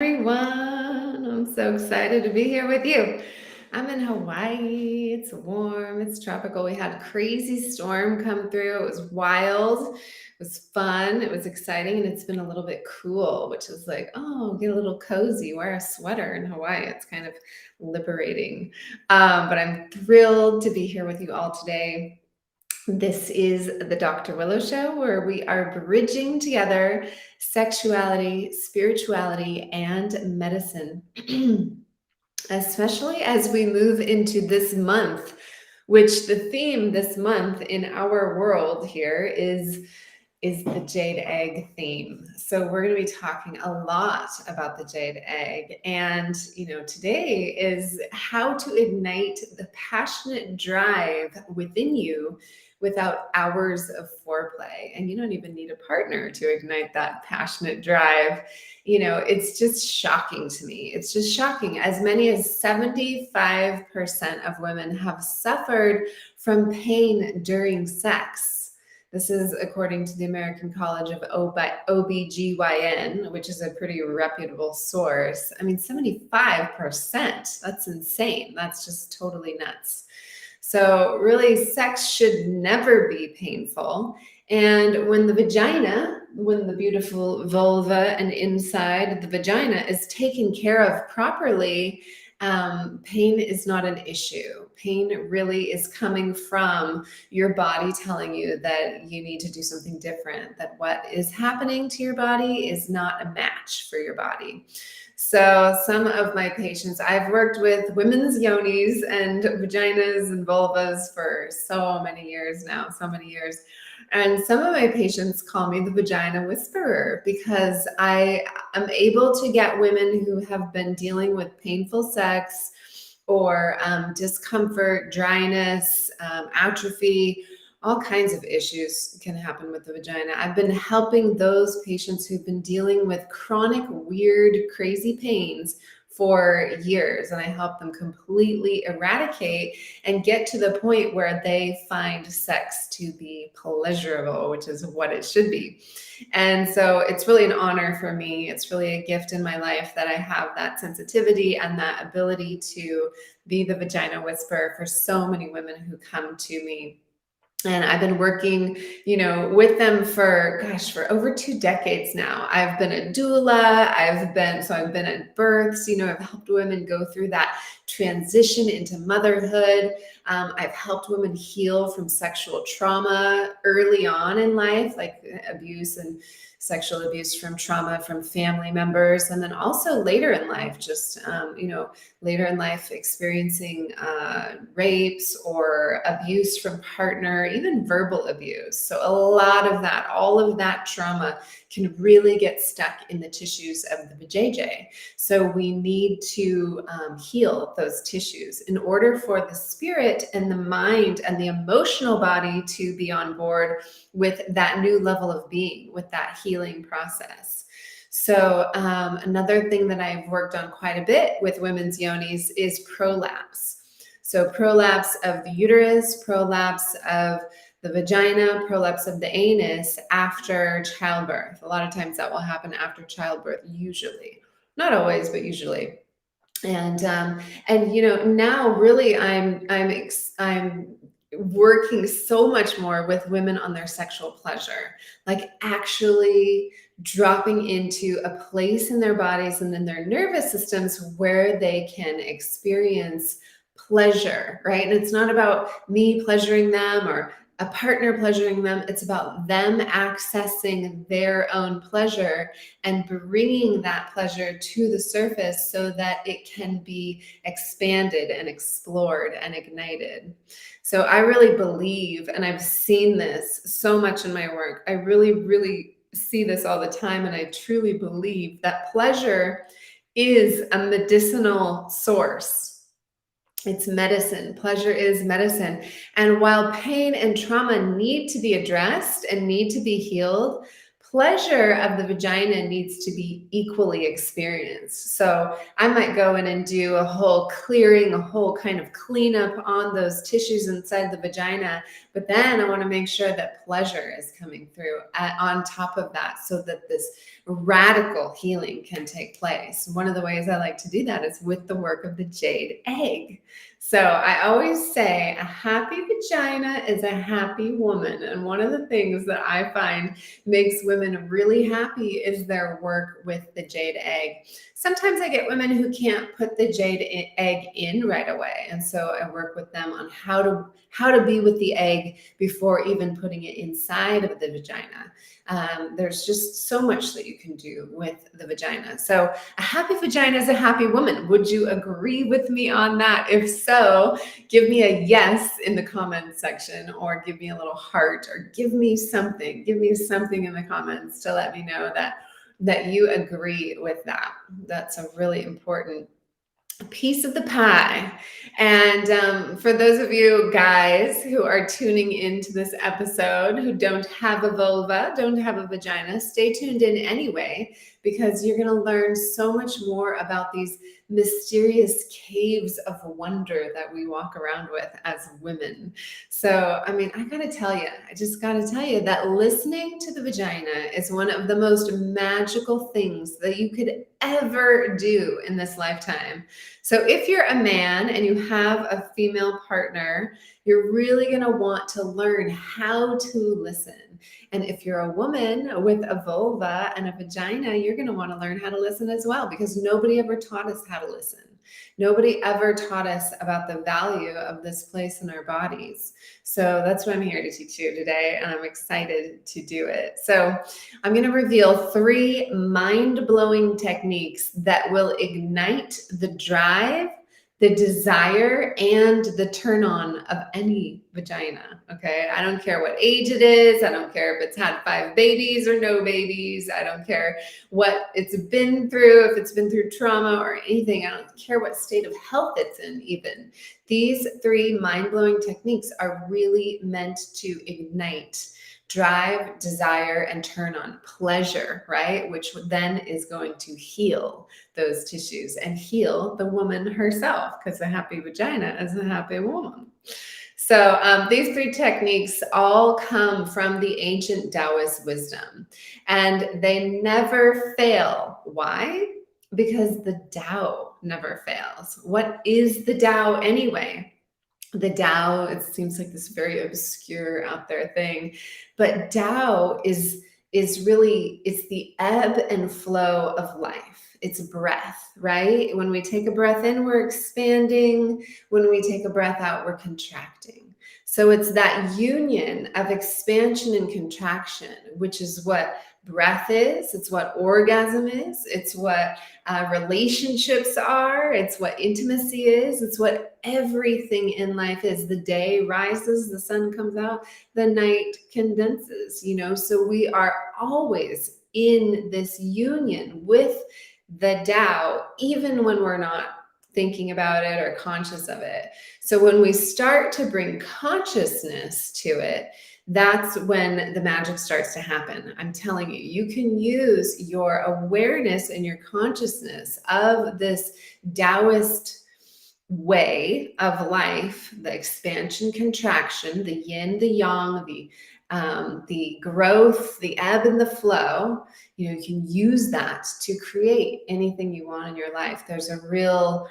Everyone. I'm so excited to be here with you. I'm in Hawaii. It's warm, it's tropical. We had a crazy storm come through. It was wild, it was fun, it was exciting, and it's been a little bit cool, which is like, oh, get a little cozy, wear a sweater in Hawaii. It's kind of liberating. But I'm thrilled to be here with you all today. This is the Dr. Willow Show, where we are bridging together sexuality, spirituality, and medicine, especially as we move into this month, which the theme this month in our world here is the jade egg theme. So we're going to be talking a lot about the jade egg. And, today is how to ignite the passionate drive within you without hours of foreplay. And you don't even need a partner to ignite that passionate drive. It's just shocking to me. It's just shocking. As many as 75% of women have suffered from pain during sex. This is according to the American College of OBGYN, which is a pretty reputable source. I mean, 75%, that's insane. That's just totally nuts. So really, sex should never be painful. And when the beautiful vulva and inside the vagina is taken care of properly, pain is not an issue. Pain really is coming from your body telling you that you need to do something different, that what is happening to your body is not a match for your body. So some of my patients, I've worked with women's yonis and vaginas and vulvas for so many years now, so many years. And some of my patients call me the vagina whisperer because I am able to get women who have been dealing with painful sex or discomfort, dryness, atrophy. All kinds of issues can happen with the vagina. I've been helping those patients who've been dealing with chronic, weird, crazy pains for years, and I help them completely eradicate and get to the point where they find sex to be pleasurable, which is what it should be. And so it's really an honor for me. It's really a gift in my life that I have that sensitivity and that ability to be the vagina whisperer for so many women who come to me. And I've been working, with them for over 2 decades now. I've been a doula. I've been at births, I've helped women go through that transition into motherhood. I've helped women heal from sexual trauma early on in life, like abuse and sexual abuse from trauma from family members. And then also later in life, later in life experiencing rapes or abuse from partner, even verbal abuse. So all of that trauma can really get stuck in the tissues of the vajayjay. So we need to heal those tissues in order for the spirit and the mind and the emotional body to be on board with that new level of being, with that healing process. So another thing that I've worked on quite a bit with women's yonis is prolapse. So prolapse of the uterus, prolapse of the vagina, prolapse of the anus after childbirth. A lot of times that will happen after childbirth, usually. Not always, but usually. And now really I'm working so much more with women on their sexual pleasure, like actually dropping into a place in their bodies and in their nervous systems where they can experience pleasure, right? And it's not about me pleasuring them or a partner pleasuring them. It's about them accessing their own pleasure and bringing that pleasure to the surface so that it can be expanded and explored and ignited. So I really believe, and I've seen this so much in my work, I really, really see this all the time, and I truly believe that pleasure is a medicinal source. It's medicine. Pleasure is medicine. And while pain and trauma need to be addressed and need to be healed, pleasure of the vagina needs to be equally experienced. So I might go in and do a whole clearing, a whole kind of cleanup on those tissues inside the vagina. But then I want to make sure that pleasure is coming through on top of that, so that this radical healing can take place. One of the ways I like to do that is with the work of the jade egg. So I always say a happy vagina is a happy woman. And one of the things that I find makes women really happy is their work with the jade egg. Sometimes I get women who can't put the jade egg in right away. And so I work with them on how to be with the egg before even putting it inside of the vagina. There's just so much that you can do with the vagina. So a happy vagina is a happy woman. Would you agree with me on that? If so, give me a yes in the comments section, or give me a little heart, or give me something in the comments to let me know that you agree with that. That's a really important piece of the pie. And for those of you guys who are tuning into this episode who don't have a vulva, don't have a vagina, stay tuned in anyway, because you're going to learn so much more about these mysterious caves of wonder that we walk around with as women. So, I mean, I just got to tell you that listening to the vagina is one of the most magical things that you could ever do in this lifetime. So if you're a man and you have a female partner, you're really going to want to learn how to listen. And if you're a woman with a vulva and a vagina, you're going to want to learn how to listen as well, because nobody ever taught us how to listen. Nobody ever taught us about the value of this place in our bodies. So that's what I'm here to teach you today, and I'm excited to do it. So I'm going to reveal 3 mind-blowing techniques that will ignite the drive, the desire, and the turn on of any vagina. Okay. I don't care what age it is. I don't care if it's had 5 babies or no babies. I don't care what it's been through, if it's been through trauma or anything. I don't care what state of health it's in, even. These 3 mind-blowing techniques are really meant to ignite drive, desire, and turn on pleasure, right? Which then is going to heal those tissues and heal the woman herself, because a happy vagina is a happy woman. So these 3 techniques all come from the ancient Taoist wisdom, and they never fail. Why? Because the Dao never fails. What is the Dao anyway? The Dao, it seems like this very obscure out there thing, but Dao is really, it's the ebb and flow of life. It's breath, right? When we take a breath in, we're expanding. When we take a breath out, we're contracting. So it's that union of expansion and contraction, which is what breath is. It's what orgasm is. It's what relationships are. It's what intimacy is. It's what everything in life is. The day rises, the sun comes out, the night condenses, so we are always in this union with the Tao, even when we're not thinking about it or conscious of it. So when we start to bring consciousness to it, that's when the magic starts to happen. I'm telling you, you can use your awareness and your consciousness of this Taoist way of life, the expansion, contraction, the yin, the yang, the growth, the ebb and the flow. You can use that to create anything you want in your life. There's a real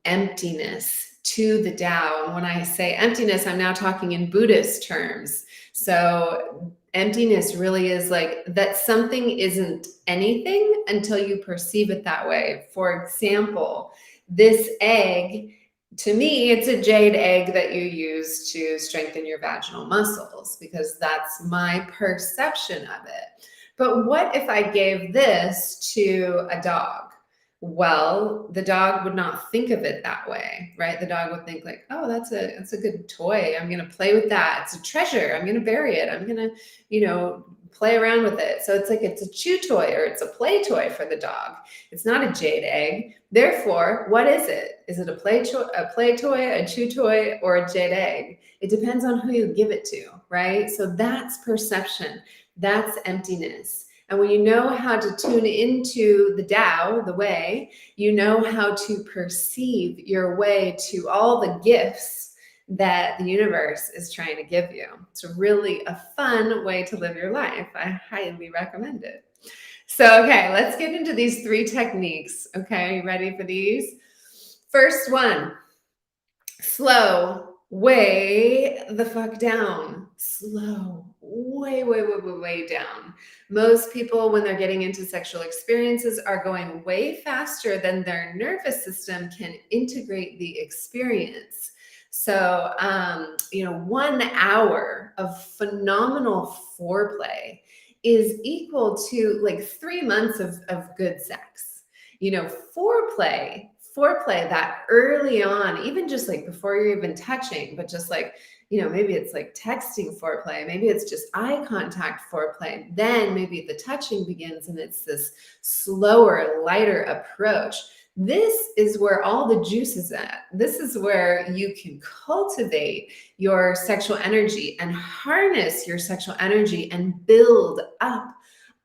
emptiness to the Tao. And when I say emptiness, I'm now talking in Buddhist terms. So emptiness really is like that something isn't anything until you perceive it that way. For example, this egg, to me, it's a jade egg that you use to strengthen your vaginal muscles, because that's my perception of it. But what if I gave this to a dog? Well, the dog would not think of it that way, right? The dog would think like, oh, that's a good toy. I'm going to play with that. It's a treasure. I'm going to bury it. I'm going to, play around with it. So it's like it's a chew toy or it's a play toy for the dog. It's not a jade egg. Therefore, what is it? Is it a play toy, a chew toy, or a jade egg? It depends on who you give it to, right? So that's perception. That's emptiness. And when you know how to tune into the Dao, the way, you know how to perceive your way to all the gifts that the universe is trying to give you. It's really a fun way to live your life. I highly recommend it. So, okay, let's get into these 3 techniques. Okay, you ready for these? First one, slow, way the fuck down. Slow, way down. Most people, when they're getting into sexual experiences, are going way faster than their nervous system can integrate the experience. So, 1 hour of phenomenal foreplay is equal to like 3 months of good sex. Foreplay that early on, even just like before you're even touching, but just like, maybe it's like texting foreplay, maybe it's just eye contact foreplay. Then maybe the touching begins and it's this slower, lighter approach. This is where all the juice is at. This is where you can cultivate your sexual energy and harness your sexual energy and build up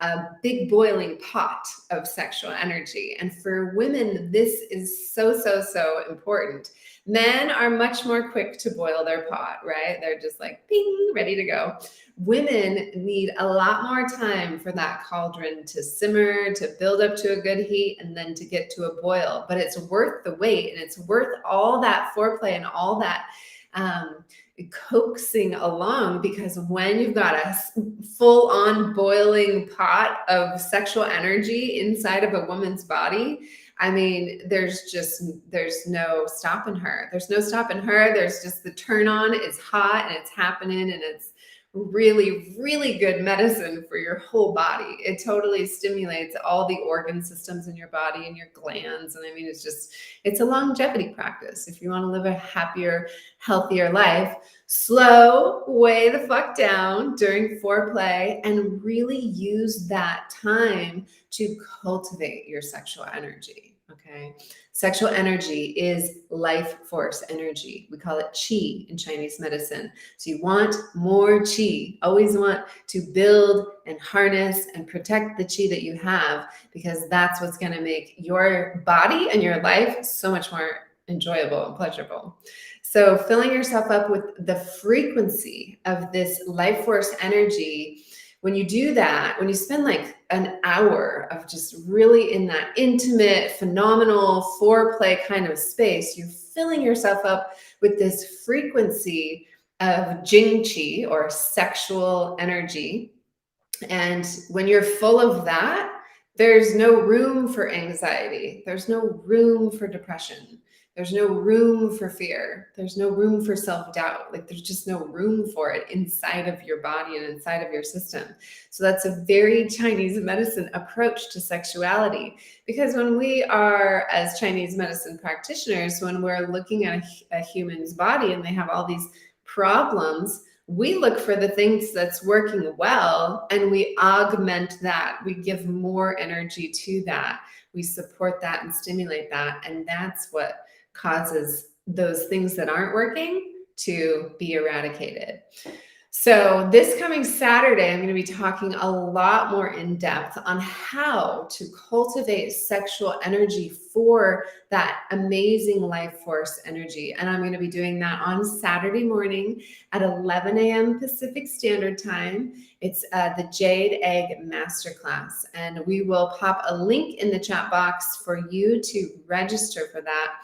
a big boiling pot of sexual energy. And for women, this is so important. Men are much more quick to boil their pot, right? They're just like, ping, ready to go. Women need a lot more time for that cauldron to simmer, to build up to a good heat, and then to get to a boil. But it's worth the wait, and it's worth all that foreplay and all that coaxing along, because when you've got a full-on boiling pot of sexual energy inside of a woman's body, I mean, there's no stopping her. There's no stopping her. There's just the turn on. It's hot and it's happening, and it's really good medicine for your whole body. It totally stimulates all the organ systems in your body and your glands. And I mean, it's a longevity practice. If you want to live a happier, healthier life, slow way the fuck down during foreplay and really use that time to cultivate your sexual energy. Okay. Sexual energy is life force energy. We call it qi in Chinese medicine. So you want more qi. Always want to build and harness and protect the qi that you have, because that's what's going to make your body and your life so much more enjoyable and pleasurable. So filling yourself up with the frequency of this life force energy, when you do that, when you spend like an hour of just really in that intimate, phenomenal foreplay kind of space, you're filling yourself up with this frequency of Jing Qi, or sexual energy. And when you're full of that, there's no room for anxiety. There's no room for depression. There's no room for fear. There's no room for self-doubt. Like, there's just no room for it inside of your body and inside of your system. So that's a very Chinese medicine approach to sexuality. Because when we are, as Chinese medicine practitioners, when we're looking at a human's body and they have all these problems, we look for the things that's working well and we augment that. We give more energy to that. We support that and stimulate that. And that's what causes those things that aren't working to be eradicated. So this coming Saturday, I'm going to be talking a lot more in depth on how to cultivate sexual energy for that amazing life force energy. And I'm going to be doing that on Saturday morning at 11 a.m. Pacific Standard Time. It's the Jade Egg Masterclass. And we will pop a link in the chat box for you to register for that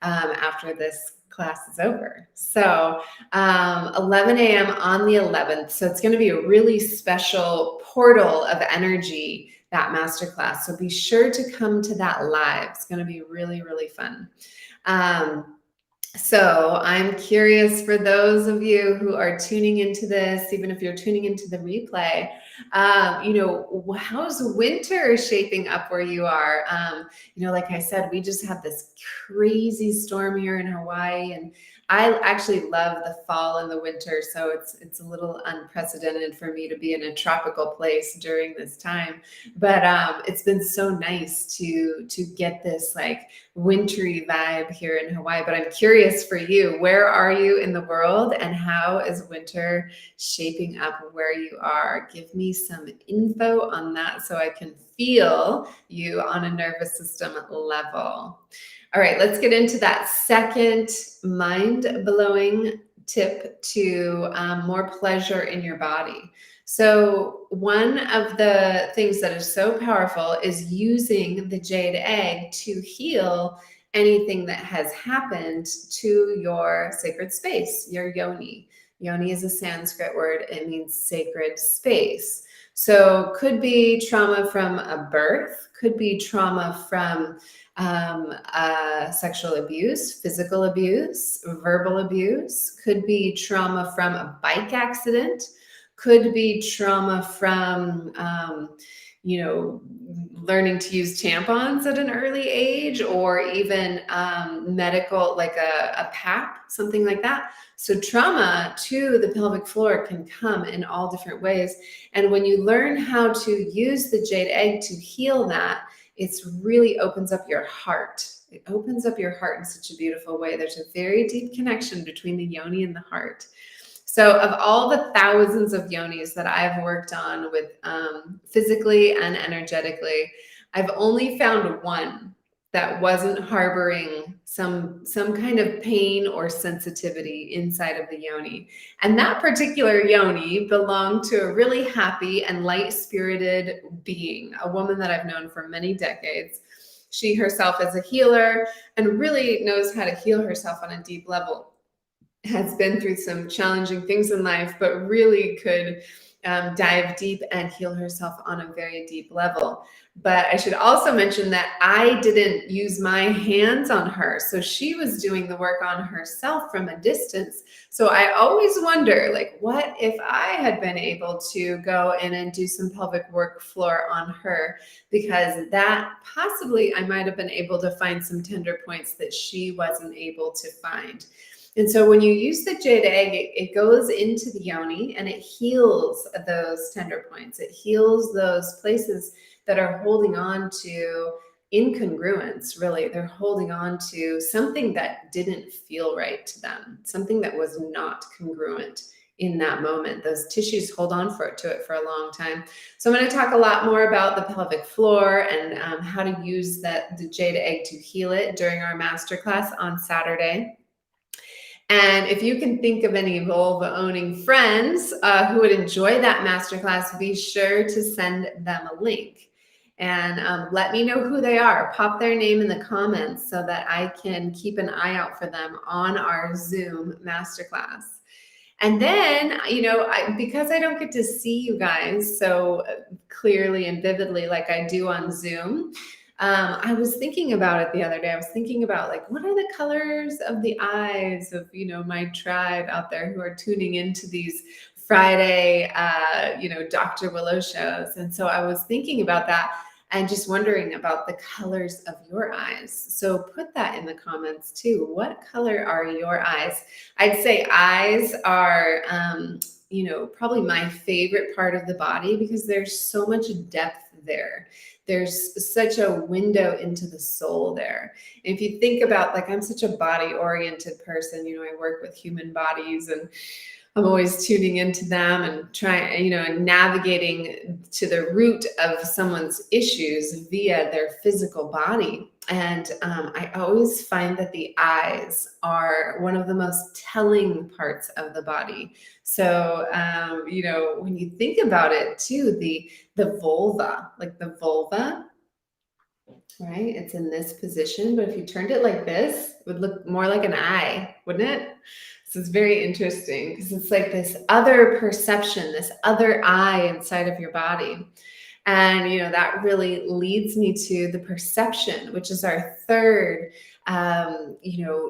after this class is over. So 11 a.m. on the 11th. So it's going to be a really special portal of energy, that masterclass. So be sure to come to that live. It's going to be really fun. So I'm curious, for those of you who are tuning into this, even if you're tuning into the replay, how's winter shaping up where you are? Like I said, we just had this crazy storm here in Hawaii, and I actually love the fall and the winter. So it's a little unprecedented for me to be in a tropical place during this time. But it's been so nice to get this like wintry vibe here in Hawaii. But I'm curious curious for you, where are you in the world, and how is winter shaping up where you are? Give me some info on that so I can feel you on a nervous system level. All right, let's get into that second mind-blowing tip to more pleasure in your body. So one of the things that is so powerful is using the jade egg to heal anything that has happened to your sacred space, your yoni. Yoni is a Sanskrit word. It means sacred space. So could be trauma from a birth, could be trauma from sexual abuse, physical abuse, verbal abuse, could be trauma from a bike accident, could be trauma from, learning to use tampons at an early age, or even medical, like a PAP, something like that. So trauma to the pelvic floor can come in all different ways. And when you learn how to use the jade egg to heal that, it's really opens up your heart. It opens up your heart in such a beautiful way. There's a very deep connection between the yoni and the heart. So of all the thousands of yonis that I've worked on with physically and energetically, I've only found one that wasn't harboring some kind of pain or sensitivity inside of the yoni. And that particular yoni belonged to a really happy and light-spirited being, a woman that I've known for many decades. She herself is a healer and really knows how to heal herself on a deep level. Has been through some challenging things in life, but really could dive deep and heal herself on a very deep level. But I should also mention that I didn't use my hands on her. So she was doing the work on herself from a distance. So I always wonder, like, what if I had been able to go in and do some pelvic work floor on her? Because that possibly I might have been able to find some tender points that she wasn't able to find. And so when you use the jade egg, it goes into the yoni and it heals those tender points. It heals those places that are holding on to incongruence, really. They're holding on to something that didn't feel right to them, something that was not congruent in that moment. Those tissues hold on to it for a long time. So I'm going to talk a lot more about the pelvic floor and how to use the jade egg to heal it during our masterclass on Saturday. And if you can think of any vulva-owning friends who would enjoy that masterclass, be sure to send them a link and let me know who they are. Pop their name in the comments so that I can keep an eye out for them on our Zoom masterclass. And then, because I don't get to see you guys so clearly and vividly like I do on Zoom, I was thinking about it the other day. I was thinking about, like, what are the colors of the eyes of, my tribe out there who are tuning into these Friday, Dr. Willow shows. And so I was thinking about that and just wondering about the colors of your eyes. So put that in the comments too. What color are your eyes? I'd say eyes are, probably my favorite part of the body because there's so much depth there. There's such a window into the soul there. And if you think about, like, I'm such a body-oriented person, I work with human bodies and I'm always tuning into them and trying, and navigating to the root of someone's issues via their physical body. And I always find that the eyes are one of the most telling parts of the body. So, when you think about it too, the vulva, right? It's in this position, but if you turned it like this, it would look more like an eye, wouldn't it? So it's very interesting because it's like this other perception, this other eye inside of your body. And, that really leads me to the perception, which is our third,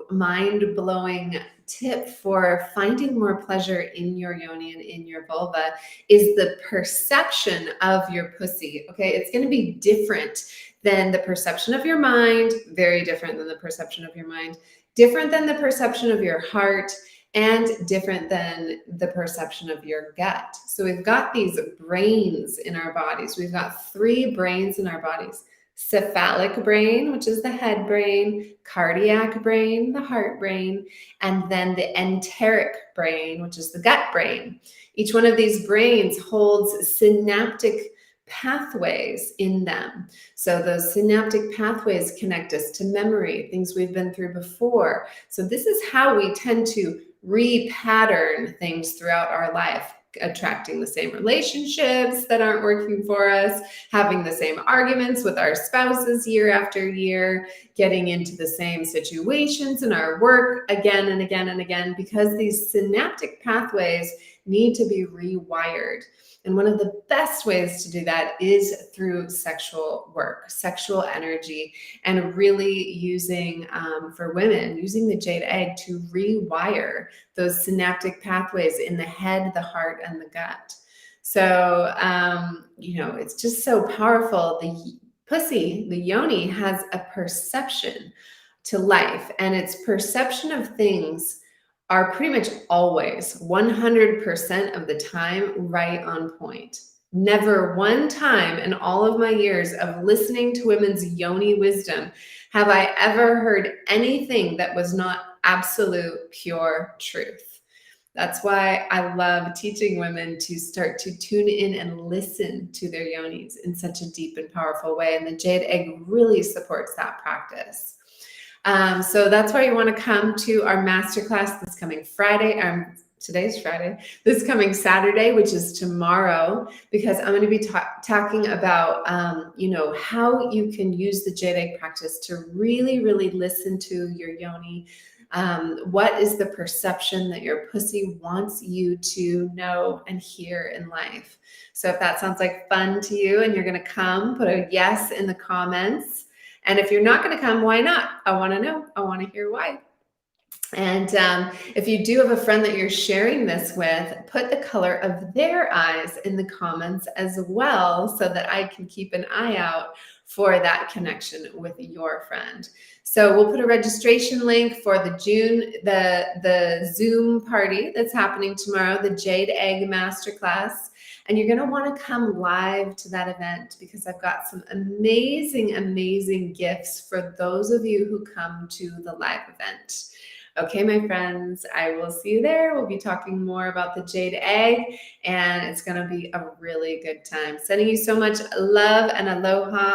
mind-blowing tip for finding more pleasure in your yoni and in your vulva is the perception of your pussy. Okay. It's going to be different than the perception of your mind, very different than the perception of your mind, different than the perception of your heart, and different than the perception of your gut. So we've got these brains in our bodies. We've got 3 brains in our bodies: cephalic brain, which is the head brain, cardiac brain, the heart brain, and then the enteric brain, which is the gut brain. Each one of these brains holds synaptic pathways in them. So those synaptic pathways connect us to memory, things we've been through before. So this is how we tend to repattern things throughout our life, attracting the same relationships that aren't working for us, having the same arguments with our spouses year after year, getting into the same situations in our work again and again and again, because these synaptic pathways need to be rewired. And one of the best ways to do that is through sexual work, sexual energy, and really using, for women, using the jade egg to rewire those synaptic pathways in the head, the heart, and the gut. So, it's just so powerful. The pussy, the yoni, has a perception to life, and its perception of things are pretty much always 100% of the time right on point. Never one time in all of my years of listening to women's yoni wisdom have I ever heard anything that was not absolute pure truth. That's why I love teaching women to start to tune in and listen to their yonis in such a deep and powerful way. And the jade egg really supports that practice. So that's why you want to come to our masterclass this coming Friday. Today's Friday, this coming Saturday, which is tomorrow, because I'm going to be talking about, how you can use the jade egg practice to really, really listen to your yoni. What is the perception that your pussy wants you to know and hear in life? So if that sounds like fun to you and you're going to come, put a yes in the comments. And if you're not going to come, why not? I want to know. I want to hear why. And if you do have a friend that you're sharing this with, put the color of their eyes in the comments as well, so that I can keep an eye out for that connection with your friend. So we'll put a registration link for the Zoom party that's happening tomorrow, the Jade Egg Masterclass. And you're going to want to come live to that event, because I've got some amazing, amazing gifts for those of you who come to the live event. Okay, my friends, I will see you there. We'll be talking more about the jade egg, and it's going to be a really good time. Sending you so much love and aloha.